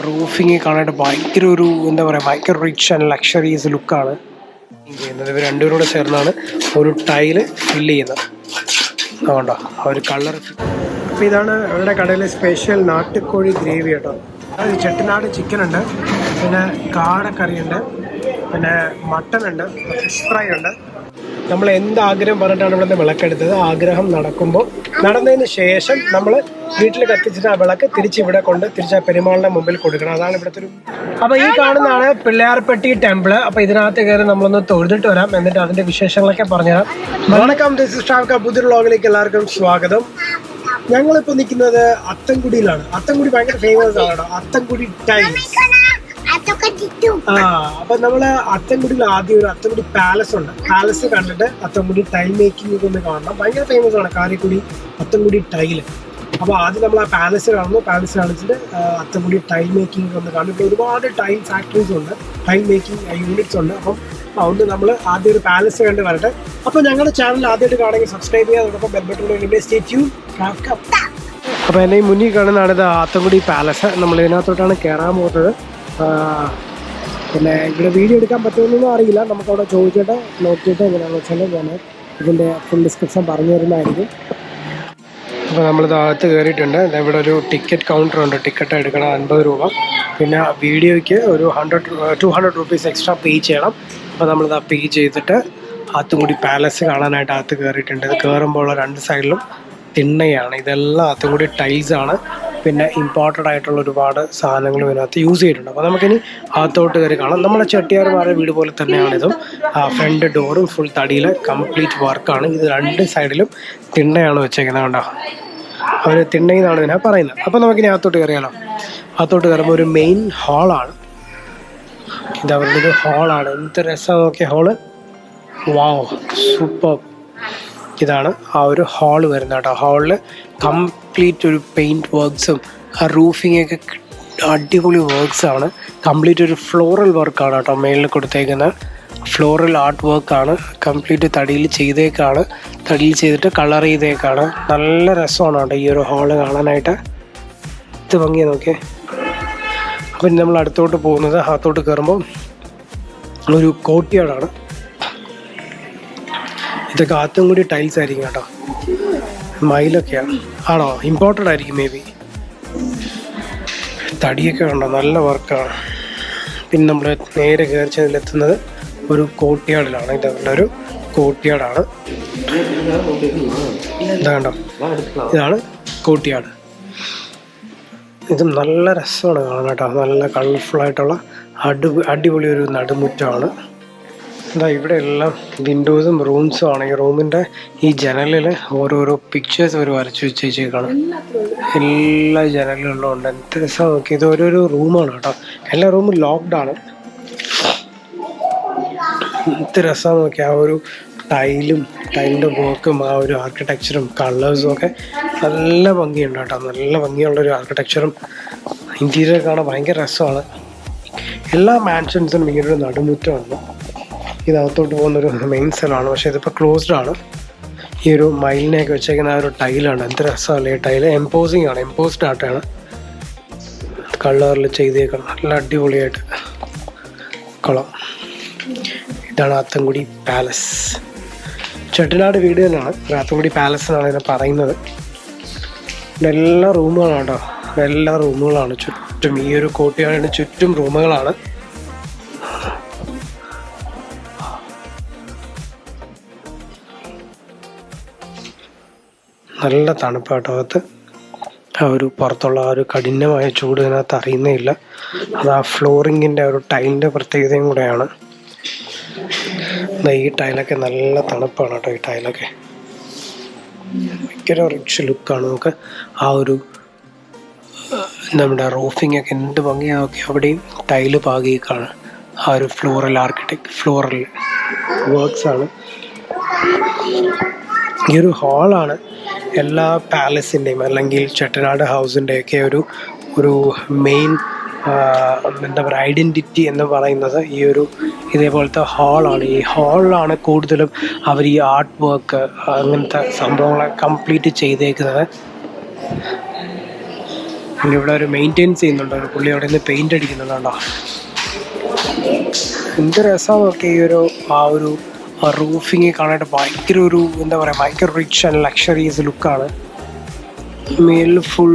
Roofing കാണാനായിട്ട് ഭയങ്കര ഒരു എന്താ പറയുക, ഭയങ്കര റിച്ച് ആൻഡ് ലക്ഷറീസ് ലുക്കാണ് ചെയ്യുന്നത്. ഇവർ രണ്ടുപേരും കൂടെ ചേർന്നാണ് ഒരു ടൈല് ഫില്ല് ചെയ്യുന്നത്. അതുകൊണ്ടോ ആ ഒരു കളർ. അപ്പോൾ ഇതാണ് അവരുടെ കടയിലെ സ്പെഷ്യൽ നാട്ടുകോഴി ഗ്രേവി കേട്ടോ. അത് ചെട്ടിനാട് ചിക്കൻ ഉണ്ട്, പിന്നെ കാടക്കറിയുണ്ട്, പിന്നെ മട്ടൺ ഉണ്ട്, ഫിഷ് ഫ്രൈ ഉണ്ട്. നമ്മൾ എന്ത് ആഗ്രഹം പറഞ്ഞിട്ടാണ് ഇവിടെ നിന്ന് വിളക്കെടുത്തത്, ആഗ്രഹം നടന്നതിന് ശേഷം നമ്മൾ വീട്ടിൽ കത്തിച്ചിട്ട് ആ വിളക്ക് തിരിച്ചിവിടെ തിരിച്ച് പെരുമാളിന്റെ മുമ്പിൽ കൊടുക്കണം. അതാണ് ഇവിടുത്തെ ഒരു. അപ്പോൾ ഈ കാണുന്നതാണ് പിള്ളയാർപ്പെട്ടി ടെമ്പിള്. അപ്പോൾ ഇതിനകത്ത് കയറി നമ്മളൊന്ന് തൊഴുതിട്ട് വരാം, എന്നിട്ട് അതിന്റെ വിശേഷങ്ങളൊക്കെ പറഞ്ഞുതരാം. വണക്കം, ദിസ് ഇസ് ഷാഫ്ക. പുതിയ വ്ളോഗിലേക്ക് എല്ലാവർക്കും സ്വാഗതം. ഞങ്ങളിപ്പോൾ നിൽക്കുന്നത് അത്തൻകുടിയിലാണ്. അത്തൻകുടി ഭയങ്കര ഫേമസ് ആണ്, അത്തൻകുടി ടൈൽസ്. അപ്പൊ നമ്മള് അത്തൻകുടിയിൽ ആദ്യം ഒരു അത്തൻകുടി പാലസ് ഉണ്ട്. പാലസ് കണ്ടിട്ട് അത്തൻകുടി ടൈൽ മേക്കിംഗ് ഒന്ന് കാണണം. ഭയങ്കര ഫേമസ് ആണ് കാരിക്കുടി അത്തൻകുടി ടൈല്. അപ്പൊ ആദ്യം നമ്മൾ ആ പാലസ് കാണുന്നു. പാലസ് കാണിച്ചിട്ട് അത്തൻകുടി ടൈൽ മേക്കിംഗ് ഒന്ന് കാണും. ഇപ്പോൾ ഒരുപാട് ടൈൽ ഫാക്ടറീസ് ഉണ്ട്, ടൈൽ മേക്കിംഗ് യൂണിറ്റ്സ് ഉണ്ട്. അപ്പം അതുകൊണ്ട് നമ്മൾ ആദ്യം ഒരു പാലസ് കണ്ട് വരട്ടെ. അപ്പോൾ ഞങ്ങളുടെ ചാനൽ ആദ്യമായിട്ട് കാണുമെങ്കിൽ സബ്സ്ക്രൈബ് ചെയ്യുക, അതോടൊപ്പം ബെൽ ബട്ടൺ സ്റ്റേ ട്യൂൺ. അപ്പോൾ എന്നെ ഈ മുന്നിൽ കാണുന്നതാണ് ഇത് അത്തൻകുടി പാലസ്. നമ്മൾ ഇതിനകത്തോട്ടാണ് കയറാൻ പോകുന്നത്. പിന്നെ ഇവിടെ വീഡിയോ എടുക്കാൻ പറ്റുമെന്നൊന്നും അറിയില്ല. നമുക്കവിടെ ചോദിച്ചിട്ട് നോക്കിയിട്ട് എങ്ങനെയാണെന്ന് വെച്ചാൽ ഞാൻ ഇതിൻ്റെ ഫുൾ ഡിസ്ക്രിപ്ഷൻ പറഞ്ഞു തരുന്നതായിരിക്കും. അപ്പോൾ നമ്മളിത് അകത്ത് കയറിയിട്ടുണ്ട്. ഇവിടെ ഒരു ടിക്കറ്റ് കൗണ്ടർ ഉണ്ട്. ടിക്കറ്റ് എടുക്കണം 50 രൂപ. പിന്നെ വീഡിയോയ്ക്ക് ഒരു 200 റുപ്പീസ് എക്സ്ട്രാ പേ ചെയ്യണം. അപ്പോൾ നമ്മളിത് പേ ചെയ്തിട്ട് അകത്തുകൂടി പാലസ് കാണാനായിട്ട് അകത്ത് കയറിയിട്ടുണ്ട്. ഇത് കയറുമ്പോൾ രണ്ട് സൈഡിലും തിണ്ണയാണ്. ഇതെല്ലാം അകത്തുകൂടി ടൈൽസാണ്. പിന്നെ ഇമ്പോർട്ടഡ് ആയിട്ടുള്ള ഒരുപാട് സാധനങ്ങളും ഇതിനകത്ത് യൂസ് ചെയ്തിട്ടുണ്ട്. അപ്പോൾ നമുക്കിനി അകത്തോട്ട് കയറി കാണാം. നമ്മുടെ ചെട്ടിയാർമാരുടെ വീട് പോലെ തന്നെയാണിതും. ഫ്രണ്ട് ഡോറും ഫുൾ തടിയിൽ കംപ്ലീറ്റ് വർക്കാണ്. ഇത് രണ്ട് സൈഡിലും തിണ്ണയാണ് വെച്ചേക്കുന്നത്. കണ്ടോ, അവർ തിണ്ണയെന്നാണ് ഇതിനെ പറയുന്നത്. അപ്പോൾ നമുക്കിനി അകത്തോട്ട് കയറിയാലോ. അകത്തോട്ട് കയറുമ്പോൾ ഒരു മെയിൻ ഹാളാണ്. ഇത് അവരുടെ ഒരു ഹാളാണ്. എന്ത് രസം നോക്കിയ ഹാള്. വാവ്, സൂപ്പർ. ഇതാണ് ആ ഒരു ഹാള് വരുന്നത് കേട്ടോ. ഹാളിൽ കംപ്ലീറ്റ് ഒരു പെയിൻറ്റ് വർക്ക്സും ആ റൂഫിംഗ് ഒക്കെ അടിപൊളി വർക്ക്സാണ്. കംപ്ലീറ്റ് ഒരു ഫ്ലോറൽ വർക്കാണ് കേട്ടോ മേളിൽ കൊടുത്തേക്കുന്നത്. ഫ്ലോറൽ ആർട്ട് വർക്കാണ്. കംപ്ലീറ്റ് തടിയിൽ ചെയ്തേക്കാണ്. തടിയിൽ ചെയ്തിട്ട് കളർ ചെയ്തേക്കാണ്. നല്ല രസമാണ് കേട്ടോ ഈ ഒരു ഹാള് കാണാനായിട്ട്. ഇത് ഭംഗിയാണ് നോക്കിയേ. അപ്പം നമ്മൾ അടുത്തോട്ട് പോകുന്നത്, അകത്തോട്ട് കയറുമ്പോൾ ഒരു കോർട്ട്യാർഡാണ്. ഇതൊക്കെ ആത്തും കൂടി ടൈൽസ് ആയിരിക്കും കേട്ടോ. മയിലൊക്കെയാണ്. ആണോ, ഇമ്പോർട്ടഡ് ആയിരിക്കും മേ ബി. തടിയൊക്കെ കണ്ടോ, നല്ല വർക്കാണ്. പിന്നെ നമ്മൾ നേരെ കയറി ചെന്നെത്തുന്നത് ഒരു കോർട്ട്യാർഡിലാണ്. ഇതവരുടെ ഒരു കോർട്ട്യാർഡാണ്. ഇതാ കണ്ടോ, ഇതാണ് കോർട്ട്യാർഡ്. ഇതും നല്ല രസമാണ് കാണാൻ കേട്ടോ. നല്ല കളർഫുള്ളായിട്ടുള്ള അടിപൊളി ഒരു നടുമുറ്റമാണ്. എന്താ ഇവിടെ എല്ലാം വിൻഡോസും റൂംസും ആണ്. ഈ റൂമിൻ്റെ ഈ ജനലിൽ ഓരോരോ പിക്ചേഴ്സ് അവർ വരച്ച് വെച്ചേക്കാണ്. എല്ലാ ജനലുകളും ഉണ്ട്. എന്ത് രസം നോക്കി. ഇത് ഓരോരോ റൂമാണ് കേട്ടോ. എല്ലാ റൂമും ലോക്ക്ഡാണ്. എന്ത് രസം നോക്കി. ആ ഒരു ടൈലിൻ്റെ വർക്കും ആ ഒരു ആർക്കിടെക്ചറും കളേഴ്സും ഒക്കെ നല്ല ഭംഗിയുണ്ട് കേട്ടോ. നല്ല ഭംഗിയുള്ളൊരു ആർക്കിടെക്ചറും ഇൻറ്റീരിയർ കാണാൻ ഭയങ്കര രസമാണ്. എല്ലാ മാൻഷൻസിനും ഇങ്ങനൊരു നടുമുറ്റമാണ്. ഇതിനകത്തോട്ട് പോകുന്നൊരു മെയിൻ സ്ഥലമാണ്. പക്ഷേ ഇതിപ്പോൾ ക്ലോസ്ഡ് ആണ്. ഈ ഒരു മയിലിനെയൊക്കെ വെച്ചേക്കുന്ന ആ ഒരു ടൈലാണ്. എന്ത് രസമല്ലേ ഈ ടൈല്. എംപോസിങ് ആണ്, എംപോസ്ഡ് ആർട്ടാണ്. കളറിൽ ചെയ്തേക്കണം നല്ല അടിപൊളിയായിട്ട് കൊള്ളാം. ഇതാണ് അത്തൻകുടി പാലസ്. ചെട്ടിനാട് വീട് തന്നെയാണ്. അത്തൻകുടി പാലസ് എന്നാണ് ഇതിനെ പറയുന്നത്. എല്ലാ റൂമുകളാണ് കേട്ടോ. എല്ലാ റൂമുകളാണ് ചുറ്റും. ഈ ഒരു കോർട്ട്യാർഡിന് ചുറ്റും റൂമുകളാണ്. നല്ല തണുപ്പാട്ടോ അകത്ത്. ആ ഒരു പുറത്തുള്ള ആ ഒരു കഠിനമായ ചൂട് ഇതിനകത്ത് അറിയുന്നേ ഇല്ല. അത് ആ ഫ്ലോറിങ്ങിൻ്റെ ഒരു ടൈലിൻ്റെ പ്രത്യേകതയും കൂടെയാണ്. ഈ ടൈലൊക്കെ നല്ല തണുപ്പാണ് കേട്ടോ. ഈ ടൈലൊക്കെ ഭയങ്കര റിച്ച് ലുക്കാണ്. നമുക്ക് ആ ഒരു നമ്മുടെ റൂഫിംഗ് ഒക്കെ എന്ത് ഭംഗിയാണ് നോക്കി. അവിടെയും ടൈല് പാകിയേക്കാണ്. ആ ഒരു ഫ്ലോറൽ വർക്ക്സാണ്. ഈ ഒരു ഹാളാണ് എല്ലാ പാലസിൻ്റെയും അല്ലെങ്കിൽ ചെട്ടിനാട് ഹൗസിൻ്റെയൊക്കെ ഒരു മെയിൻ എന്താ പറയുക ഐഡൻറ്റിറ്റി എന്ന് പറയുന്നത് ഈ ഒരു ഇതേപോലത്തെ ഹാളാണ്. ഈ ഹാളിലാണ് കൂടുതലും അവർ ഈ ആർട്ട് വർക്ക് അങ്ങനത്തെ സംഭവങ്ങളെ കംപ്ലീറ്റ് ചെയ്തേക്കുന്നത്. പിന്നെ ഇവിടെ ഒരു മെയിൻറ്റെയിൻസ് ചെയ്യുന്നുണ്ട്, ഒരു പുള്ളി അവിടെ നിന്ന് പെയിൻ്റ് അടിക്കുന്നുണ്ടോ. എന്ത് രസമൊക്കെ ഈ ഒരു റൂഫിങ് കാണാനായിട്ട്. ഭയങ്കര ഒരു എന്താ പറയുക, ഭയങ്കര റിച്ച് ആൻഡ് ലക്ഷറീസ് ലുക്കാണ്. മേലിൽ ഫുൾ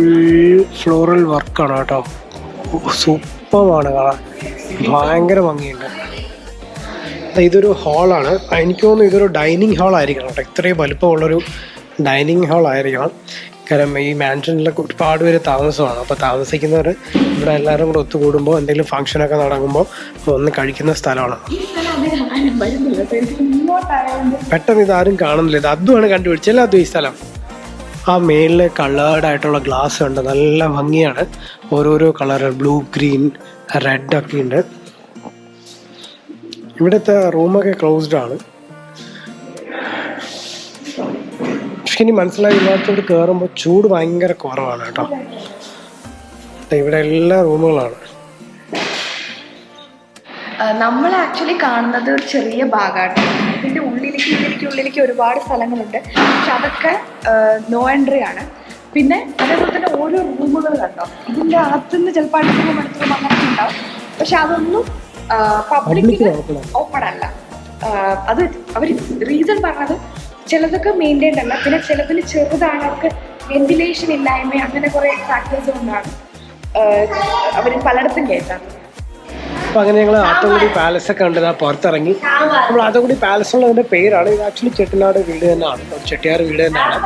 ഫ്ലോറൽ വർക്കാണ് കേട്ടോ. സൂപ്പറാണ് കാണാൻ, ഭയങ്കര ഭംഗിയുണ്ട്. ഇതൊരു ഹാളാണ്, എനിക്ക് തോന്നുന്നു ഇതൊരു ഡൈനിങ് ഹാൾ ആയിരിക്കണം കേട്ടോ. ഇത്രയും വലുപ്പമുള്ളൊരു ഡൈനിങ് ഹാൾ ആയിരിക്കണം. കാരണം ഈ മാൻഷനിലൊക്കെ ഒരുപാട് പേര് താമസമാണ്. അപ്പോൾ താമസിക്കുന്നവർ ഇവിടെ എല്ലാവരും കൂടെ ഒത്തുകൂടുമ്പോൾ എന്തെങ്കിലും ഫംഗ്ഷനൊക്കെ നടക്കുമ്പോൾ ഒന്ന് കഴിക്കുന്ന സ്ഥലമാണ്. പെട്ടെന്ന് ഇതാരും കാണുന്നില്ല. ഇത് അതുമാണ് കണ്ടുപിടിച്ചല്ലേ, അതും ഈ സ്ഥലം. ആ മേളിൽ കളേർഡായിട്ടുള്ള ഗ്ലാസ് ഉണ്ട്, നല്ല ഭംഗിയാണ്. ഓരോരോ കളർ, ബ്ലൂ, ഗ്രീൻ, റെഡ് ഒക്കെ ഉണ്ട്. ഇവിടുത്തെ റൂമൊക്കെ ക്ലോസ്ഡ് ആണ്. പക്ഷെ ഇനി മനസ്സിലായി, ഇതിനകത്തോട്ട് കയറുമ്പോൾ ചൂട് ഭയങ്കര കുറവാണ് കേട്ടോ. ഇവിടെ എല്ലാ റൂമുകളാണ്. നമ്മൾ ആക്ച്വലി കാണുന്നത് ഒരു ചെറിയ ഭാഗമാണ്. ഇതിൻ്റെ ഉള്ളിലേക്ക് ഒരുപാട് സ്ഥലങ്ങളുണ്ട്. പക്ഷെ അതൊക്കെ നോ എൻട്രി ആണ്. പിന്നെ അതേപോലെ തന്നെ ഓരോ റൂമുകൾ കണ്ടോ, ഇതിൻ്റെ അകത്തുനിന്ന് ചിലപ്പോൾ അടുത്ത റൂം അങ്ങനെ ഉണ്ടാവും. പക്ഷെ അതൊന്നും പബ്ലിക്കിന് ഓപ്പൺ അല്ല. അത് അവർ റീസൺ പറഞ്ഞത് ചിലതൊക്കെ മെയിൻറ്റൈൻഡ് അല്ല, പിന്നെ ചിലതിൽ ചെറുതാണ്, അവർക്ക് വെന്റിലേഷൻ ഇല്ലായ്മ, അങ്ങനെ കുറേ ഫാക്ടേഴ്സ് കൊണ്ടാണ് അവർ പലയിടത്തും കേൾക്കാറുള്ളത്. അപ്പോൾ അങ്ങനെ ഞങ്ങൾ ആത്തൻകുടി പാലസൊക്കെ കണ്ട് പുറത്തിറങ്ങി. നമ്മൾ ആത്തൻകുടി പാലസ് ഉള്ളതിൻ്റെ പേരാണ്. ഇത് ആക്ച്വലി ചെട്ടിനാട് വീട് തന്നെയാണ്, ചെട്ടിയാർ വീട് തന്നെയാണ്.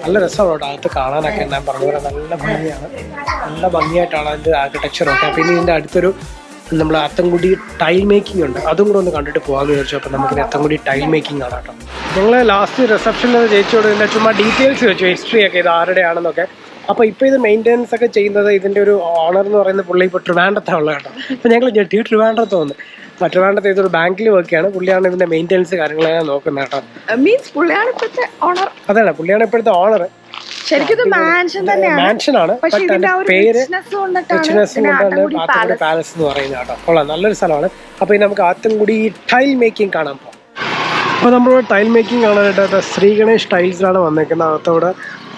നല്ല രസമാണ് കേട്ടോ അകത്ത് കാണാനൊക്കെ. ഞാൻ പറഞ്ഞ പോലെ നല്ല ഭംഗിയാണ്, നല്ല ഭംഗിയായിട്ടാണ് അതിൻ്റെ ആർക്കിടെക്ചറൊക്കെ. പിന്നെ ഇതിൻ്റെ അടുത്തൊരു നമ്മൾ അത്തൻകുടി ടൈൽ മേക്കിംഗ് ഉണ്ട്, അതും കൂടെ ഒന്ന് കണ്ടിട്ട് പോകാമെന്ന് വിചാരിച്ചു. അപ്പോൾ നമുക്കിനി അത്തൻകുടി ടൈൽ മേക്കിംഗ് ആണ് കേട്ടോ. ഞങ്ങൾ ലാസ്റ്റ് റിസപ്ഷനിൽ ചേച്ചിയോട് ഇതിൻ്റെ ചുമ്മാ ഡീറ്റെയിൽസ് വെച്ചു, ഹിസ്റ്ററി ഒക്കെ, ഇത് ആരുടെയാണെന്നൊക്കെ. അപ്പോൾ ഇപ്പോൾ ഇത് മെയിൻ്റെനൻസ് ഒക്കെ ചെയ്യുന്നത് ഇതിൻ്റെ ഒരു ഓണർ എന്ന് പറയുന്ന പുള്ളി ഇപ്പോൾ ട്രിവാൻഡ്രത്താണുള്ളത് കേട്ടോ. അപ്പോൾ ഞങ്ങൾ ഞെട്ടിയ ട്രിവാൻഡ്രത്ത് വന്നു. ട്രിവാൻഡ്രത്ത് ഇതൊരു ബാങ്കിൽ വർക്കാണ്. പുള്ളിയാണ് ഇതിൻ്റെ മെയിൻ്റെനൻസ് കാര്യങ്ങളെല്ലാം നോക്കുന്നത് കേട്ടോ. മീൻസ് പുള്ളിയാണ് ഇപ്പോഴത്തെ ഓണർ. അതാണ്, പുള്ളിയാണ് ഇപ്പോഴത്തെ ഓണർ. മാൻഷനാണ്, പേര് റിച്ച്നെസ് കൊണ്ടാണ് ആത്തൻകുടി പാലസ് എന്ന് പറയുന്നത് കേട്ടോ. കൊള്ളാം, നല്ലൊരു സ്ഥലമാണ്. അപ്പോൾ ഇനി നമുക്ക് ആത്തൻകുടി ടൈൽ മേക്കിംഗ് കാണാൻ പോകാം. അപ്പോൾ നമ്മൾ ടൈൽ മേക്കിംഗ് കാണാനായിട്ട് ശ്രീ ഗണേഷ് ടൈൽസിലാണ് വന്നേക്കുന്നത്. അകത്തവിടെ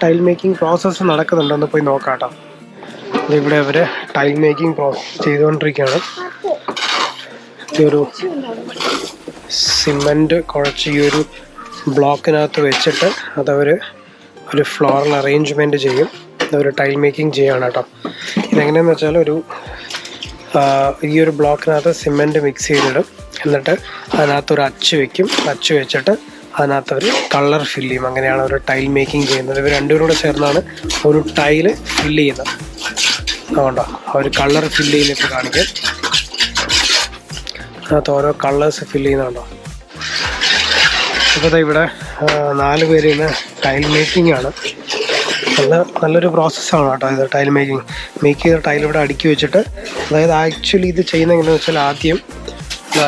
ടൈൽ മേക്കിംഗ് പ്രോസസ്സ് നടക്കുന്നുണ്ടെന്ന് പോയി നോക്കാം കേട്ടോ. ഇവിടെ അവർ ടൈൽ മേക്കിംഗ് പ്രോസസ് ചെയ്തുകൊണ്ടിരിക്കുകയാണ്. ഈ ഒരു സിമെൻറ്റ് കുഴച്ച് ഈ ഒരു ബ്ലോക്കിനകത്ത് വെച്ചിട്ട് അതവർ ഒരു ഫ്ലോറൽ അറേഞ്ച്മെൻറ്റ് ചെയ്യും. അതൊരു ടൈൽ മേക്കിംഗ് ചെയ്യുകയാണ് കേട്ടോ. ഇതെങ്ങനെയാണെന്ന് വെച്ചാൽ ഈ ഒരു ബ്ലോക്കിനകത്ത് സിമെൻറ്റ് മിക്സ് ചെയ്തിടും. എന്നിട്ട് അതിനകത്തൊരു അച്ച് വെക്കും. അച്ച് വെച്ചിട്ട് അതിനകത്ത് അവർ കളർ ഫില്ല് ചെയ്യും. അങ്ങനെയാണ് അവർ ടൈൽ മേക്കിംഗ് ചെയ്യുന്നത്. ഇവർ രണ്ടുപേരും കൂടെ ചേർന്നാണ് ഒരു ടൈല് ഫില്ല് ചെയ്യുന്നത്. അതുകൊണ്ടോ അവർ കളർ ഫില്ല് ചെയ്യുന്നിട്ട് കാണിക്കും. അതിനകത്ത് ഓരോ കളേഴ്സ് ഫില്ല് ചെയ്യുന്നുണ്ടോ. അപ്പോൾ ഇവിടെ 4 പേര് ഇന്ന് ടൈൽ മേക്കിംഗ് ആണ്. നല്ലൊരു പ്രോസസ്സാണ് കേട്ടോ ഇത്. ടൈൽ മേക്ക് ചെയ്ത ടൈൽ ഇവിടെ അടുക്കി വെച്ചിട്ട്, അതായത് ആക്ച്വലി ഇത് ചെയ്യുന്നത് എങ്ങനെയാണെന്ന് വെച്ചാൽ ആദ്യം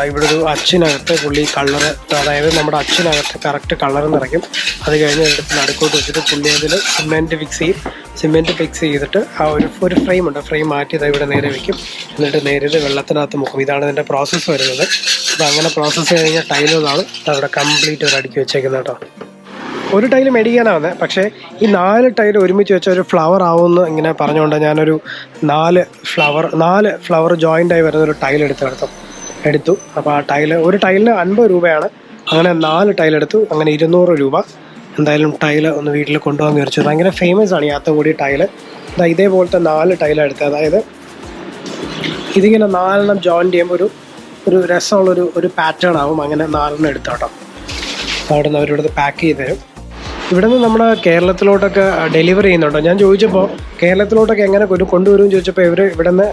ഇവിടെ ഒരു അച്ചിനകത്ത് പുള്ളി കളറ്, അതായത് നമ്മുടെ അച്ചിനകത്ത് കറക്റ്റ് കളർ നിറയ്ക്കും. അത് കഴിഞ്ഞ് എടുത്ത് നടുക്കോട്ട് വെച്ചിട്ട് പുള്ളി അതിൽ സിമെൻറ്റ് ഫിക്സ് ചെയ്യും. സിമെൻറ്റ് ഫിക്സ് ചെയ്തിട്ട് ആ ഒരു ഫ്രെയിം ഉണ്ട്, ഫ്രെയിം മാറ്റി അത് ഇവിടെ നേരെ വയ്ക്കും. എന്നിട്ട് നേരെ വെള്ളത്തിനകത്ത് മുക്കും. ഇതാണ് ഇതിൻ്റെ പ്രോസസ്സ് വരുന്നത്. അപ്പോൾ അങ്ങനെ പ്രോസസ്സ് കഴിഞ്ഞ ടൈലുകളാണ് അവിടെ കംപ്ലീറ്റ് ഒരു അടുക്കി വെച്ചേക്കുന്നത് കേട്ടോ. ഒരു ടൈല് മേടിക്കാനാവുന്നത്, പക്ഷേ ഈ 4 ടൈല് ഒരുമിച്ച് വെച്ച ഒരു ഫ്ലവർ ആവുമെന്ന് ഇങ്ങനെ പറഞ്ഞുകൊണ്ട് ഞാനൊരു 4 ഫ്ലവർ ജോയിൻ്റായി വരുന്ന ഒരു ടൈൽ എടുത്തു. അപ്പോൾ ആ ഒരു ടൈലിന് 50 രൂപയാണ്. അങ്ങനെ 4 ടൈലെടുത്തു. അങ്ങനെ 200 രൂപ. എന്തായാലും ടൈല് ഒന്ന് വീട്ടിൽ കൊണ്ടുപോകാൻ വിചാരിച്ചു. ഭയങ്കര ഫേമസ് ആണ് ഈ ആത്തൻകുടി ടൈല്. ഇതേപോലത്തെ 4 ടൈലെടുത്ത്, അതായത് ഇതിങ്ങനെ 4 ജോയിൻ്റ് ചെയ്യുമ്പോൾ ഒരു രസമുള്ളൊരു പാറ്റേൺ ആവും. അങ്ങനെ 4 എടുത്തു കേട്ടോ. അവിടെ നിന്ന് അവരിവിടുന്ന് പാക്ക് ചെയ്ത് തരും. ഇവിടെ നിന്ന് നമ്മുടെ കേരളത്തിലോട്ടൊക്കെ ഡെലിവറി ചെയ്യുന്നുണ്ടോ ഞാൻ ചോദിച്ചപ്പോൾ, കേരളത്തിലോട്ടൊക്കെ എങ്ങനെ കൊണ്ടുവരും ചോദിച്ചപ്പോൾ ഇവർ ഇവിടെ നിന്ന്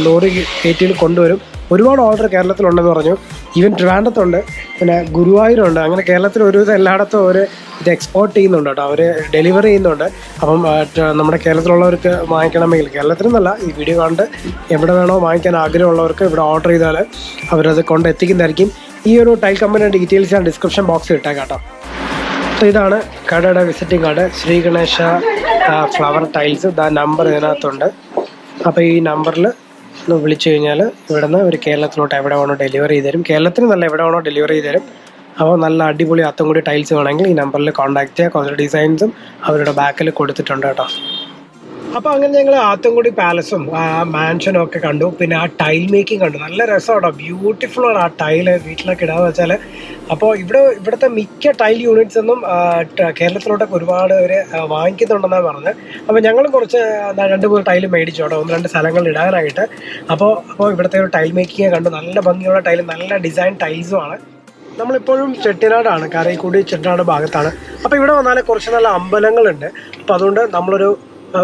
ലോറി കയറ്റിയിൽ കൊണ്ടുവരും. ഒരുപാട് ഓർഡർ കേരളത്തിലുണ്ടെന്ന് പറഞ്ഞു. ഈവൻ ട്രിവാൻഡ്രത്തുണ്ട്, പിന്നെ ഗുരുവായൂരുണ്ട്. അങ്ങനെ കേരളത്തിൽ ഒരുവിധം എല്ലായിടത്തും അവർ ഇത് എക്സ്പോർട്ട് ചെയ്യുന്നുണ്ട് കേട്ടോ. അവർ ഡെലിവറി ചെയ്യുന്നുണ്ട്. അപ്പം നമ്മുടെ കേരളത്തിലുള്ളവർക്ക് വാങ്ങിക്കണമെങ്കിൽ, കേരളത്തിൽ നിന്നല്ല, ഈ വീഡിയോ കണ്ട് എവിടെ വേണോ വാങ്ങിക്കാൻ ആഗ്രഹമുള്ളവർക്ക് ഇവിടെ ഓർഡർ ചെയ്താൽ അവരത് കൊണ്ട് എത്തിക്കുന്നതായിരിക്കും. ഈ ഒരു ടൈൽ കമ്പനിയുടെ ഡീറ്റെയിൽസ് ഞാൻ ഡിസ്ക്രിപ്ഷൻ ബോക്സിൽ ഇട്ടേക്കാം കേട്ടോ. അപ്പോൾ ഇതാണ് കടയുടെ visiting card. Shri Ganesha flower tiles. Number ഇതിനകത്തുണ്ട്. അപ്പോൾ ഈ നമ്പറിൽ ഒന്ന് വിളിച്ചു കഴിഞ്ഞാൽ ഇവിടെ നിന്ന് ഒരു കേരളത്തിലോട്ട് എവിടെ വേണോ ഡെലിവറി ചെയ്ത് തരും. കേരളത്തിന് നല്ല എവിടെ വേണോ ഡെലിവറി ചെയ്ത് തരും. അപ്പോൾ നല്ല അടിപൊളി ആത്തൻകുടി ടൈൽസ് വേണമെങ്കിൽ ഈ നമ്പറിൽ കോൺടാക്ട് ചെയ്യുക. കുറച്ച് ഡിസൈൻസും അവരുടെ ബാക്കിൽ കൊടുത്തിട്ടുണ്ട് കേട്ടോ. അപ്പോൾ അങ്ങനെ ഞങ്ങൾ ആത്തൻകുടി പാലസും മാൻഷനും ഒക്കെ കണ്ടു. പിന്നെ ആ ടൈൽ മേക്കിംഗ് കണ്ടു. നല്ല രസമാണ്, ബ്യൂട്ടിഫുൾ ആണ് ആ ടൈല് വീട്ടിലൊക്കെ ഇടാന്ന് വെച്ചാൽ. അപ്പോൾ ഇവിടുത്തെ മിക്ക ടൈൽ യൂണിറ്റ്സ് ഒന്നും കേരളത്തിലോട്ടൊക്കെ ഒരുപാട് പേര് വാങ്ങിക്കുന്നുണ്ടെന്നാണ് പറഞ്ഞത്. അപ്പോൾ ഞങ്ങളും കുറച്ച് 2-3 ടൈൽ മേടിച്ചു അവിടെ 1-2 സ്ഥലങ്ങളിൽ ഇടാനായിട്ട്. അപ്പോൾ ഇവിടുത്തെ ഒരു ടൈൽ മേക്കിംഗ് കണ്ടു. നല്ല ഭംഗിയുള്ള ടൈൽ, നല്ല ഡിസൈൻ ടൈൽസും ആണ്. നമ്മളിപ്പോഴും ചെട്ടിനാടാണ്, കാരൈക്കുടി ചെട്ടിനാട് ഭാഗത്താണ്. അപ്പോൾ ഇവിടെ വന്നാൽ കുറച്ച് നല്ല അമ്പലങ്ങളുണ്ട്. അപ്പോൾ അതുകൊണ്ട് നമ്മളൊരു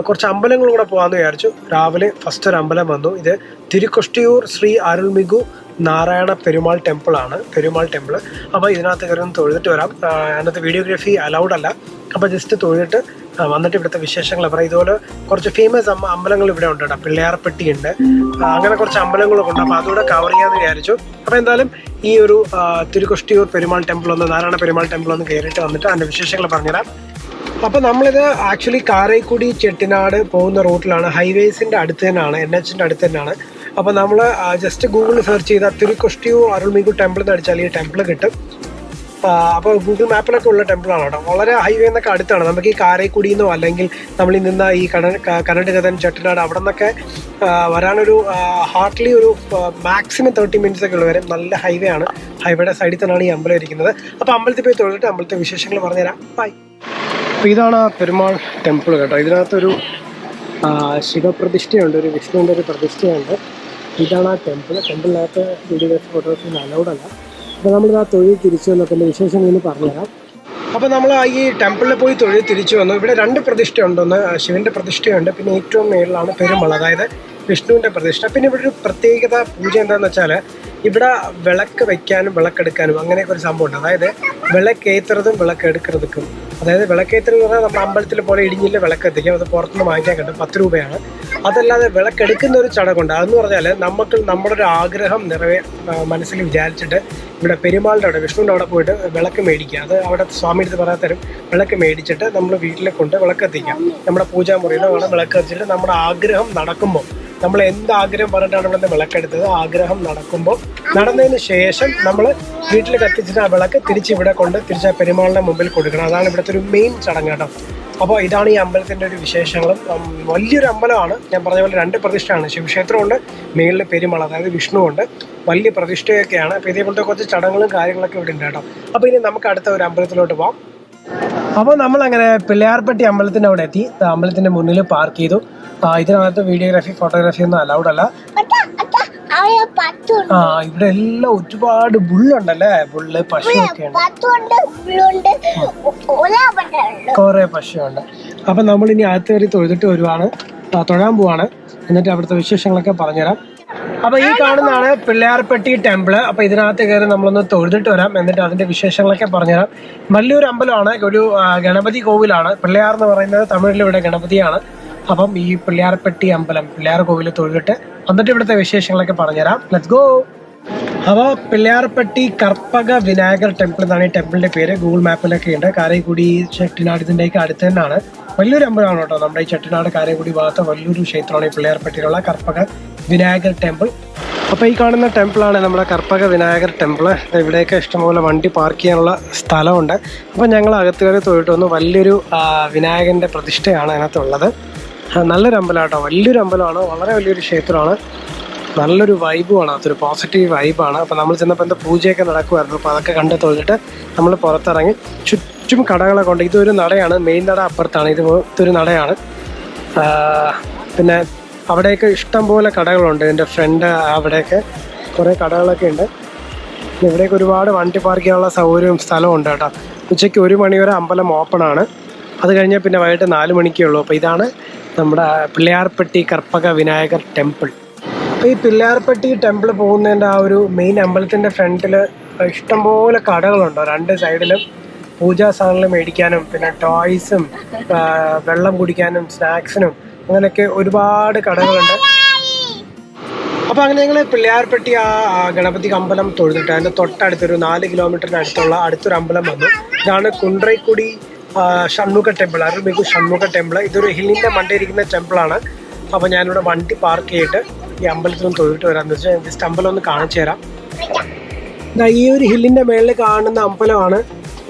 കുറച്ച് അമ്പലങ്ങളും കൂടെ പോകാമെന്ന് വിചാരിച്ചു. രാവിലെ ഫസ്റ്റ് ഒരു അമ്പലം വന്നു. ഇത് തിരുക്കൊഷ്ടിയൂർ ശ്രീ അരുൾമികു നാരായണ പെരുമാൾ ടെമ്പിളാണ്, പെരുമാൾ ടെമ്പിൾ. അപ്പോൾ ഇതിനകത്ത് കയറി ഒന്ന് തൊഴുതിട്ട് വരാം. അതിനകത്ത് വീഡിയോഗ്രാഫി അലൗഡ് അല്ല. അപ്പോൾ ജസ്റ്റ് തൊഴുതിട്ട് വന്നിട്ട് ഇവിടുത്തെ വിശേഷങ്ങൾ പറയാം. ഇതുപോലെ കുറച്ച് ഫേമസ് അമ്പലങ്ങൾ ഇവിടെ ഉണ്ട് കേട്ടോ. പിള്ളയാർപ്പെട്ടി ഉണ്ട്, അങ്ങനെ കുറച്ച് അമ്പലങ്ങളൊക്കെ ഉണ്ട്. അപ്പോൾ അതുകൂടെ കവർ ചെയ്യാമെന്ന് വിചാരിച്ചു. അപ്പോൾ എന്തായാലും ഈ ഒരു തിരുക്കൊഷ്ടിയൂർ പെരുമാൾ ടെമ്പിൾ ഒന്ന്, നാരായണ പെരുമാൾ ടെമ്പിൾ ഒന്ന് കയറിയിട്ട് വന്നിട്ട് അതിൻ്റെ വിശേഷങ്ങൾ പറഞ്ഞുതരാം. അപ്പോൾ നമ്മളിത് ആക്ച്വലി കാരൈക്കുടി ചെട്ടിനാട് പോകുന്ന റൂട്ടിലാണ്, ഹൈവേസിൻ്റെ അടുത്ത് തന്നെയാണ്, NHൻ്റെ അടുത്ത് തന്നെയാണ്. അപ്പോൾ നമ്മൾ ജസ്റ്റ് ഗൂഗിളിൽ സെർച്ച് ചെയ്താൽ തിരുക്കൊഷ്ടിയൂർ അരുൾമികു ടെമ്പിൾ എന്ന് അടിച്ചാൽ ഈ ടെമ്പിൾ കിട്ടും. അപ്പോൾ ഗൂഗിൾ മാപ്പിലൊക്കെ ഉള്ള ടെമ്പിളാണ് കേട്ടോ. വളരെ ഹൈവേ എന്നൊക്കെ അടുത്താണ്. നമുക്ക് ഈ കാരൈക്കുടിയിൽ നിന്നോ അല്ലെങ്കിൽ നമ്മളിൽ നിന്ന് ഈ കനഡഗതൻ ചെട്ടിനാട് അവിടെ നിന്നൊക്കെ വരാനൊരു ഹാർഡ്ലി ഒരു മാക്സിമം 30 മിനിറ്റ്സ് ഒക്കെ ഉള്ള വരെ. നല്ല ഹൈവേ ആണ്. ഹൈവേയുടെ സൈഡിൽ തന്നെയാണ് ഈ അമ്പലം ഇരിക്കുന്നത്. അപ്പോൾ അമ്പലത്തിൽ പോയി തൊഴിലിട്ട് അമ്പലത്തെ വിശേഷങ്ങൾ പറഞ്ഞുതരാം. ബൈ. അപ്പോൾ ഇതാണ് പെരുമാൾ ടെമ്പിൾ കേട്ടോ. ഇതിനകത്തൊരു ശിവപ്രതിഷ്ഠയുണ്ട്, ഒരു വിഷ്ണുവിൻ്റെ ഒരു പ്രതിഷ്ഠയുണ്ട്. ഇതാണ് ആ ടെമ്പിളിനകത്ത് വീഡിയോഗ്രാഫി ഫോട്ടോഗ്രാഫി അലൗഡ് അല്ല. അപ്പോൾ നമ്മളിത് ആ തൊഴിൽ തിരിച്ചു വന്നപ്പോൾ എൻ്റെ വിശേഷങ്ങൾ ഇന്ന് പറഞ്ഞുതരാം. അപ്പോൾ നമ്മൾ ഈ ടെമ്പിളിൽ പോയി തൊഴിൽ തിരിച്ചു വന്നു. ഇവിടെ 2 പ്രതിഷ്ഠയുണ്ട്. ഒന്ന് ശിവൻ്റെ പ്രതിഷ്ഠയുണ്ട്, പിന്നെ ഏറ്റവും മേളിലാണ് പെരുമാൾ, അതായത് വിഷ്ണുവിൻ്റെ പ്രതിഷ്ഠ. പിന്നെ ഇവിടെ ഒരു പ്രത്യേകത പൂജ എന്താണെന്ന് വെച്ചാൽ ഇവിടെ വിളക്ക് വയ്ക്കാനും വിളക്കെടുക്കാനും അങ്ങനെയൊക്കെ ഒരു സംഭവമുണ്ട്. അതായത് വിളക്കേറ്റുന്നതും വിളക്കെടുക്കുന്നതും. അതായത് വിളക്കേറ്റുന്നത് പറഞ്ഞാൽ നമ്മൾ അമ്പലത്തിൽ പോലെ ഇടിഞ്ഞില്ല വിളക്ക് എത്തിക്കാം, അത് പുറത്തുനിന്ന് വാങ്ങിക്കാൻ കിട്ടും, 10 രൂപയാണ്. അതല്ലാതെ വിളക്കെടുക്കുന്ന ഒരു ചടങ്ങുണ്ട്. അതെന്ന് പറഞ്ഞാൽ നമ്മുടെ ഒരു ആഗ്രഹം മനസ്സിൽ വിചാരിച്ചിട്ട് ഇവിടെ പെരുമാളിൻ്റെ അവിടെ, വിഷ്ണുവിൻ്റെ അവിടെ പോയിട്ട് വിളക്ക് മേടിക്കുക. അത് അവിടെ സ്വാമി എടുത്ത് പറയാൻ തരും. വിളക്ക് മേടിച്ചിട്ട് നമ്മൾ വീട്ടിലെ കൊണ്ട് വിളക്കെത്തിക്കാം. നമ്മുടെ പൂജാമുറിയിലോ അവിടെ വിളക്ക് വെച്ചിട്ട് നമ്മുടെ ആഗ്രഹം നടക്കുമ്പോൾ, നമ്മൾ എന്ത് ആഗ്രഹം പറഞ്ഞിട്ടാണ് ഇവിടെ വിളക്കെടുത്തത്, ആഗ്രഹം നടന്നതിന് ശേഷം നമ്മൾ വീട്ടിൽ കത്തിച്ചിട്ട് ആ വിളക്ക് തിരിച്ചിവിടെ കൊണ്ട് തിരിച്ച് പെരുമാളിൻ്റെ മുമ്പിൽ കൊടുക്കണം. അതാണ് ഇവിടുത്തെ ഒരു മെയിൻ ചടങ്ങ് കേട്ടോ. അപ്പോൾ ഇതാണ് ഈ അമ്പലത്തിൻ്റെ ഒരു വിശേഷങ്ങളും. വലിയൊരു അമ്പലമാണ്. ഞാൻ പറഞ്ഞ പോലെ 2 പ്രതിഷ്ഠയാണ്. ശിവക്ഷേത്രമുണ്ട്, മേളിൽ പെരുമാൾ അതായത് വിഷ്ണുവുണ്ട്, വലിയ പ്രതിഷ്ഠയൊക്കെയാണ്. അപ്പോൾ ഇതേപോലത്തെ കുറച്ച് ചടങ്ങുകളും കാര്യങ്ങളൊക്കെ ഇവിടെ ഉണ്ട് കേട്ടോ. അപ്പോൾ ഇനി നമുക്ക് അടുത്ത ഒരു അമ്പലത്തിലോട്ട് പോകാം. അപ്പോൾ നമ്മളങ്ങനെ പിള്ളയാർപ്പെട്ടി അമ്പലത്തിൻ്റെ അവിടെ എത്തി. അമ്പലത്തിൻ്റെ മുന്നിൽ പാർക്ക് ചെയ്തു. ഇതിനകത്ത് വീഡിയോഗ്രാഫി ഫോട്ടോഗ്രാഫി ഒന്നും അലൗഡ് അല്ല. ഇവിടെ എല്ലാം ഒരുപാട് ബുള്ളുണ്ടല്ലേ, ബുള്ള് പശുവൊക്കെ ഉണ്ട്, കുറെ പശുവുണ്ട്. അപ്പൊ നമ്മൾ ഇനി അകത്ത് കയറി തൊഴുതിട്ട് തൊഴാൻ പോവാണ്. എന്നിട്ട് അവിടുത്തെ വിശേഷങ്ങളൊക്കെ പറഞ്ഞുതരാം. അപ്പൊ ഈ കാണുന്നതാണ് പിള്ളയാർപ്പെട്ടി ടെമ്പിള്. അപ്പൊ ഇതിനകത്ത് കയറി നമ്മളൊന്ന് തൊഴുതിട്ട് വരാം, എന്നിട്ട് അതിന്റെ വിശേഷങ്ങളൊക്കെ പറഞ്ഞുതരാം. വലിയൊരു അമ്പലമാണ്, ഒരു ഗണപതി കോവിലാണ്. പിള്ളയാർ എന്ന് പറയുന്നത് തമിഴിൽ ഇവിടെ ഗണപതിയാണ്. അപ്പം ഈ പിള്ളയാർപ്പെട്ടി അമ്പലം, പിള്ളയാർ കോവിൽ തൊഴുതിട്ട് എന്നിട്ട് ഇവിടുത്തെ വിശേഷങ്ങളൊക്കെ പറഞ്ഞുതരാം. Let's go. അപ്പോൾ പിള്ളയാർപ്പെട്ടി കർപ്പക വിനായകർ ടെമ്പിൾ എന്നാണ് ഈ ടെമ്പിളിന്റെ പേര്. ഗൂഗിൾ മാപ്പിലൊക്കെ ഉണ്ട്. കാരൈക്കുടി ചെട്ടിനാട് ഇതിൻ്റെയൊക്കെ അടുത്ത് തന്നെയാണ്. വലിയൊരു അമ്പലമാണ് കേട്ടോ. നമ്മുടെ ഈ ചെട്ടിനാട് കാരൈക്കുടി ഭാഗത്ത് വലിയൊരു ക്ഷേത്രമാണ് ഈ പിള്ളയാർപ്പെട്ടിയിലുള്ള കർപ്പക വിനായകർ ടെമ്പിൾ. അപ്പോൾ ഈ കാണുന്ന ടെമ്പിളാണ് നമ്മുടെ കർപ്പക വിനായകർ ടെമ്പിൾ. ഇവിടെയൊക്കെ ഇഷ്ടംപോലെ വണ്ടി പാർക്ക് ചെയ്യാനുള്ള സ്ഥലമുണ്ട്. അപ്പോൾ ഞങ്ങൾ അകത്ത് കയറി തൊഴിട്ട് വന്നു. വലിയൊരു വിനായകൻ്റെ പ്രതിഷ്ഠയാണ് അതിനകത്തുള്ളത്. നല്ലൊരു അമ്പലമാണ് കേട്ടോ. വലിയൊരു അമ്പലമാണ്, വളരെ വലിയൊരു ക്ഷേത്രമാണ്. നല്ലൊരു വൈബുമാണ്, അതൊരു പോസിറ്റീവ് വൈബാണ്. അപ്പോൾ നമ്മൾ ചെന്നപ്പോൾ എന്താ പൂജയൊക്കെ നടക്കുമായിരുന്നു. അപ്പോൾ അതൊക്കെ കണ്ട് തൊഴിലിട്ട് നമ്മൾ പുറത്തിറങ്ങി. ചുറ്റും കടകളൊക്കെ ഉണ്ട്. ഇതൊരു നടയാണ്, മെയിൻ നട അപ്പുറത്താണ്. ഇതൊരു നടയാണ്. പിന്നെ അവിടെയൊക്കെ ഇഷ്ടംപോലെ കടകളുണ്ട്. ഇതിൻ്റെ ഫ്രണ്ട് അവിടെയൊക്കെ കുറേ കടകളൊക്കെ ഉണ്ട്. ഇവിടേക്ക് ഒരുപാട് വണ്ടി പാർക്ക് ചെയ്യാനുള്ള സൗകര്യവും സ്ഥലവും ഉണ്ട് കേട്ടോ. ഉച്ചയ്ക്ക് 1 മണി വരെ അമ്പലം ഓപ്പണാണ്. അത് കഴിഞ്ഞാൽ പിന്നെ വൈകിട്ട് 4 മണിക്കേ ഉള്ളൂ. അപ്പോൾ ഇതാണ് നമ്മുടെ പിള്ളയാർപ്പെട്ടി കർപ്പക വിനായകർ ടെമ്പിൾ. അപ്പോൾ ഈ പിള്ളയാർപ്പെട്ടി ടെമ്പിൾ പോകുന്നതിൻ്റെ ആ ഒരു മെയിൻ അമ്പലത്തിൻ്റെ ഫ്രണ്ടിൽ ഇഷ്ടംപോലെ കടകളുണ്ടോ. 2 സൈഡിലും പൂജാ സാധനങ്ങൾ മേടിക്കാനും പിന്നെ ടോയ്സും വെള്ളം കുടിക്കാനും സ്നാക്സിനും അങ്ങനെയൊക്കെ ഒരുപാട് കടകളുണ്ട്. അപ്പോൾ അങ്ങനെ ഞങ്ങൾ പിള്ളയാർപ്പെട്ടി ആ ഗണപതി അമ്പലം തൊഴുതിട്ട് അതിൻ്റെ തൊട്ടടുത്തൊരു 4 കിലോമീറ്ററിന് അടുത്തൊരു അമ്പലം വന്നു. ഇതാണ് കുണ്ട്രൈക്കുടി ഷൺമുഖ ടെമ്പിൾ, അരുൾമികു ഷൺമുഖ ടെമ്പിൾ. ഇതൊരു ഹില്ലിൻ്റെ മണ്ടയിരിക്കുന്ന ടെമ്പിളാണ്. അപ്പോൾ ഞാനിവിടെ വണ്ടി പാർക്ക് ചെയ്തിട്ട് ഈ അമ്പലത്തിലൊന്ന് തൊഴുതിട്ട് വരാമെന്ന് വെച്ചാൽ ജസ്റ്റ് അമ്പലം ഒന്ന് കാണിച്ചു തരാം. ഈ ഒരു ഹില്ലിൻ്റെ മേളിൽ കാണുന്ന അമ്പലമാണ്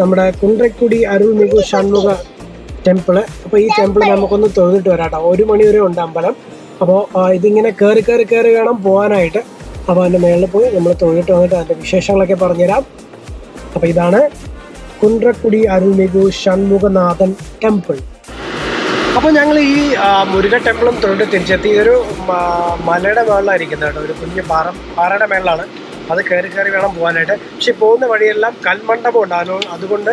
നമ്മുടെ കുണ്ട്രൈക്കുടി അരുൾമികു ഷൺമുഖ ടെമ്പിള്. അപ്പോൾ ഈ ടെമ്പിൾ നമുക്കൊന്ന് തൊഴുതിട്ട് വരാം കേട്ടോ. 1 മണി വരെ ഉണ്ട് അമ്പലം. അപ്പോൾ ഇതിങ്ങനെ കയറി വേണം പോകാനായിട്ട്. അപ്പോൾ അതിൻ്റെ മേളിൽ പോയി നമ്മൾ തൊഴുതിട്ട് വന്നിട്ട് അതിൻ്റെ വിശേഷങ്ങളൊക്കെ പറഞ്ഞുതരാം. അപ്പോൾ ഇതാണ് കുണ്ട്രക്കുടി അരുൾമിகு ഷൺമുഖനാഥൻ ടെമ്പിൾ. അപ്പോൾ ഞങ്ങൾ ഈ മുരുകൻ ടെമ്പിളും തൊഴുതിട്ട് തിരിച്ചെത്തി. ഇതൊരു മലയുടെ മേളിലായിരിക്കുന്നത് കേട്ടോ. ഒരു കുഞ്ഞ് പാറയുടെ മേളിലാണ്. അത് കയറി വേണം പോകാനായിട്ട്. പക്ഷെ പോകുന്ന വഴിയെല്ലാം കൽമണ്ഡപം ഉണ്ട്. അതുകൊണ്ട്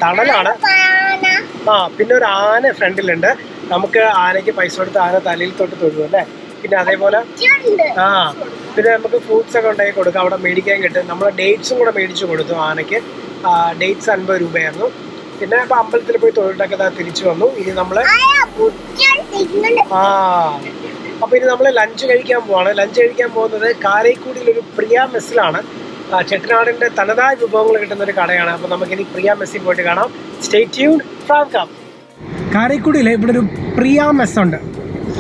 തണലാണ്. പിന്നെ ഒരു ആന ഫ്രണ്ടിലുണ്ട്. നമുക്ക് ആനയ്ക്ക് പൈസ കൊടുത്ത് ആന തലയിൽ തൊട്ട് തൊഴുതു അല്ലേ. പിന്നെ അതേപോലെ പിന്നെ നമുക്ക് ഫ്രൂട്ട്സ് ഒക്കെ ഉണ്ടാക്കി കൊടുക്കാം. അവിടെ മേടിക്കാൻ കിട്ടും. നമ്മൾ ഡേറ്റ്സും കൂടെ മേടിച്ചു കൊടുത്തു ആനയ്ക്ക്. ഡേറ്റ്സ് 50 രൂപയായിരുന്നു. പിന്നെ ഇപ്പം അമ്പലത്തിൽ പോയി തൊഴിലൊക്കെ തിരിച്ചു വന്നു. ഇനി നമ്മൾ അപ്പോൾ ഇനി നമ്മൾ ലഞ്ച് കഴിക്കാൻ പോവാണ്. ലഞ്ച് കഴിക്കാൻ പോകുന്നത് കാരൈക്കുടിയിലൊരു പ്രിയ മെസ്സിലാണ്. ചെട്ടിനാടിൻ്റെ തനതായ വിഭവങ്ങൾ കിട്ടുന്ന ഒരു കടയാണ്. അപ്പോൾ നമുക്കിനി പ്രിയ മെസ്സിൽ പോയിട്ട് കാണാം. Stay tuned from come. കാരൈക്കുടിയിൽ ഇവിടെ ഒരു പ്രിയ മെസ് ഉണ്ട്.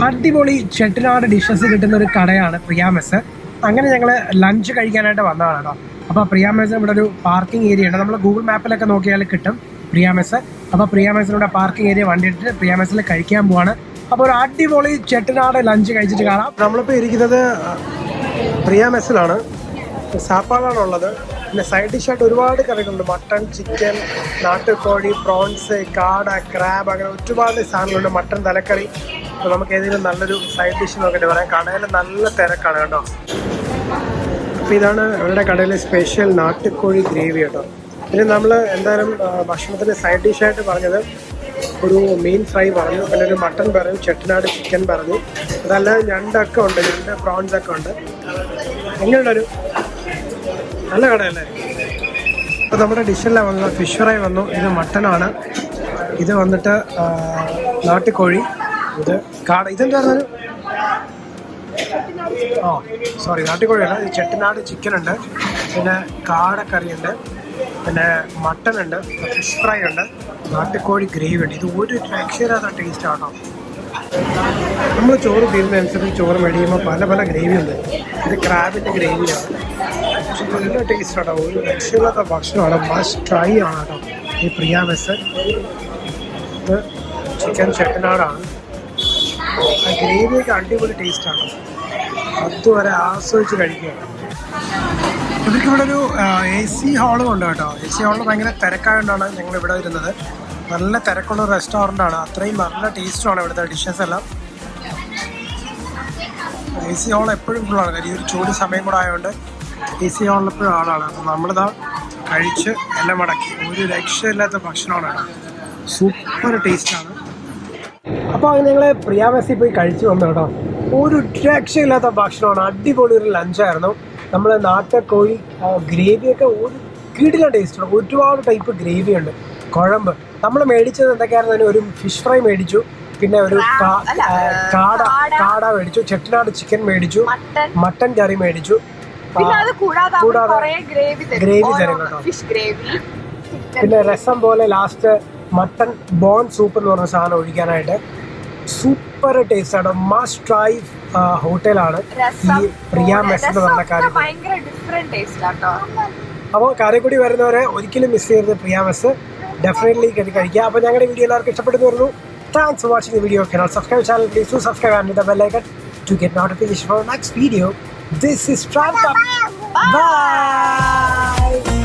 അടിപൊളി ചെട്ടിനാട് ഡിഷസ് കിട്ടുന്ന ഒരു കടയാണ് പ്രിയ മെസ്. അങ്ങനെ ഞങ്ങൾ ലഞ്ച് കഴിക്കാനായിട്ട് വന്നതാണ് കേട്ടോ. അപ്പോൾ പ്രിയ മെസ് ഇവിടെ ഒരു പാർക്കിംഗ് ഏരിയ ഉണ്ട്. നമ്മൾ ഗൂഗിൾ മാപ്പിലൊക്കെ നോക്കിയാൽ കിട്ടും പ്രിയ മെസ്. അപ്പോൾ പ്രിയ മെസ്സിലൂടെ പാർക്കിംഗ് ഏരിയ വണ്ടിയിട്ട് പ്രിയ മെസ്സിൽ കഴിക്കാൻ പോവാണ്. അപ്പോൾ ഒരു അടിപൊളി ചെട്ടിനാട് ലഞ്ച് കഴിച്ചിട്ട് കാണാം. നമ്മളിപ്പോൾ ഇരിക്കുന്നത് പ്രിയ മെസ്സിലാണ്. സാപ്പാടാണുള്ളത്. പിന്നെ സൈഡ് ഡിഷായിട്ട് ഒരുപാട് കറികളുണ്ട്. മട്ടൺ, ചിക്കൻ, നാട്ടുകോഴി, പ്രോൺസ്, കാട, ക്രാബ്, അങ്ങനെ ഒരുപാട് സാധനങ്ങളുണ്ട്. മട്ടൺ തലക്കറി. അപ്പോൾ നമുക്ക് ഏതെങ്കിലും നല്ലൊരു സൈഡ് ഡിഷ് നോക്കിയിട്ട് പറയാം. കടയിൽ നല്ല തിരക്കാണ് കേട്ടോ. അപ്പോൾ ഇതാണ് അവരുടെ കടയിലെ സ്പെഷ്യൽ നാട്ടുകോഴി ഗ്രേവി കേട്ടോ. പിന്നെ നമ്മൾ എന്തായാലും ഭക്ഷണത്തിന് സൈഡ് ഡിഷായിട്ട് പറഞ്ഞത് ഒരു മീൻ ഫ്രൈ പറഞ്ഞു. പിന്നെ ഒരു മട്ടൺ പറഞ്ഞു, ചെട്ടിനാട് ചിക്കൻ പറഞ്ഞു. അതല്ലാതെ ഞണ്ടൊക്കെ ഉണ്ട്. ഞണ്ട് പ്രോൺസ് ഒക്കെ ഉണ്ട്. എങ്ങനെയുണ്ടൊരു നല്ല കടയല്ലേ. അപ്പോൾ നമ്മുടെ ഡിഷെല്ലാം വന്നു. ഫിഷ് ഫ്രൈ വന്നു. ഇത് മട്ടനാണ്. ഇത് വന്നിട്ട് നാട്ടുകോഴി. ഇത് കാട. ഇതെന്തായിരുന്നു? സോറി, നാട്ടുകോഴിയല്ല. ഇത് ചെട്ടിനാട് ചിക്കൻ ഉണ്ട്. പിന്നെ കാടക്കറിയുണ്ട്. പിന്നെ മട്ടൺ ഉണ്ട്. ഫിഷ് ഫ്രൈ ഉണ്ട്. നാട്ടുകോഴി ഗ്രേവി ഉണ്ട്. ഇത് ഒരു രക്ഷയില്ലാത്ത ടേസ്റ്റ് ആണോ. നമ്മൾ ചോറ് തീരുന്നതനുസരിച്ച് ചോറ് മേടിക്കുമ്പോൾ പല ഗ്രേവി ഉണ്ട്. ഇത് ക്രാബിൻ്റെ ഗ്രേവിയാണ്. പക്ഷെ നല്ല ടേസ്റ്റ് ആണോ. ഒരു രക്ഷയില്ലാത്ത ഭക്ഷണമാണ്. മസ്റ്റ് ട്രൈ ആണ് കേട്ടോ ഈ പ്രിയ മെസ്. ഇത് ചിക്കൻ ചെട്ടിനാടാണ്. ആ ഗ്രേവിയൊക്കെ അടിപൊളി ടേസ്റ്റാണ്. അതുവരെ ആസ്വദിച്ച് കഴിക്കുകയാണ്. ഇവർക്കിവിടെ ഒരു AC ഹാളും ഉണ്ട് കേട്ടോ. AC ഹാളിൽ ഭയങ്കര തിരക്കായതുകൊണ്ടാണ് ഞങ്ങൾ ഇവിടെ ഇരുന്നത്. നല്ല തിരക്കുള്ള റെസ്റ്റോറൻ്റാണ്. അത്രയും നല്ല ടേസ്റ്റുമാണ് ഇവിടുത്തെ ഡിഷസ് എല്ലാം. AC ഹാൾ എപ്പോഴും ഫുള്ളാണ്. കാര്യം ഈ ഒരു ചൂട് സമയം കൂടെ ആയതുകൊണ്ട് AC ഹാളിൽ എപ്പോഴും ആളാണ്. അപ്പം നമ്മളിതാ കഴിച്ച് എല്ലാം മടക്കി. ഒരു രക്ഷയില്ലാത്ത ഭക്ഷണമാണ് കേട്ടോ. സൂപ്പർ ടേസ്റ്റാണ്. അപ്പോൾ അങ്ങനെ ഞങ്ങൾ പ്രിയ മെസ്സിൽ പോയി കഴിച്ചു വന്നു കേട്ടോ. ഒരു രക്ഷയില്ലാത്ത ഭക്ഷണമാണ്. അടിപൊളി ഒരു ലഞ്ചായിരുന്നു. നമ്മൾ നാട്ടുകോഴി ഗ്രേവിയൊക്കെ ഒരു കിടിലൻ ടേസ്റ്റാണ്. ഒരുപാട് ടൈപ്പ് ഗ്രേവി ഉണ്ട്. കുഴമ്പ് നമ്മൾ മേടിച്ചത് എന്തൊക്കെയായിരുന്നു? ഒരു ഫിഷ് ഫ്രൈ മേടിച്ചു. പിന്നെ ഒരു കാട മേടിച്ചു. ചെട്ടിനാട് ചിക്കൻ മേടിച്ചു. മട്ടൻ കറി മേടിച്ചു. കൂടാതെ ഗ്രേവി തരും കേട്ടോ. പിന്നെ രസം പോലെ ലാസ്റ്റ് മട്ടൺ ബോൺ സൂപ്പ് എന്ന് പറഞ്ഞ സാധനം ഒഴിക്കാനായിട്ട്. സൂപ്പർ ടേസ്റ്റ് ആണ്. മസ്റ്റ് ട്രൈ ഹോട്ടലാണ് ഈ പ്രിയ മെസ് എന്ന് പറഞ്ഞ കാര്യം. അപ്പോൾ കാരക്കുടി വരുന്നവരെ ഒരിക്കലും മിസ് ചെയ്യരുത് പ്രിയ മെസ്. ഡെഫിനറ്റ്ലി കഴിക്കുക. അപ്പോൾ ഞങ്ങളുടെ വീഡിയോ എല്ലാവർക്കും ഇഷ്ടപ്പെടുന്നു വരുന്നു. Thanks for watching the video. Cannot subscribe channel, please do subscribe and hit the bell icon to get notification for next video. This is Travel Cup. Bye.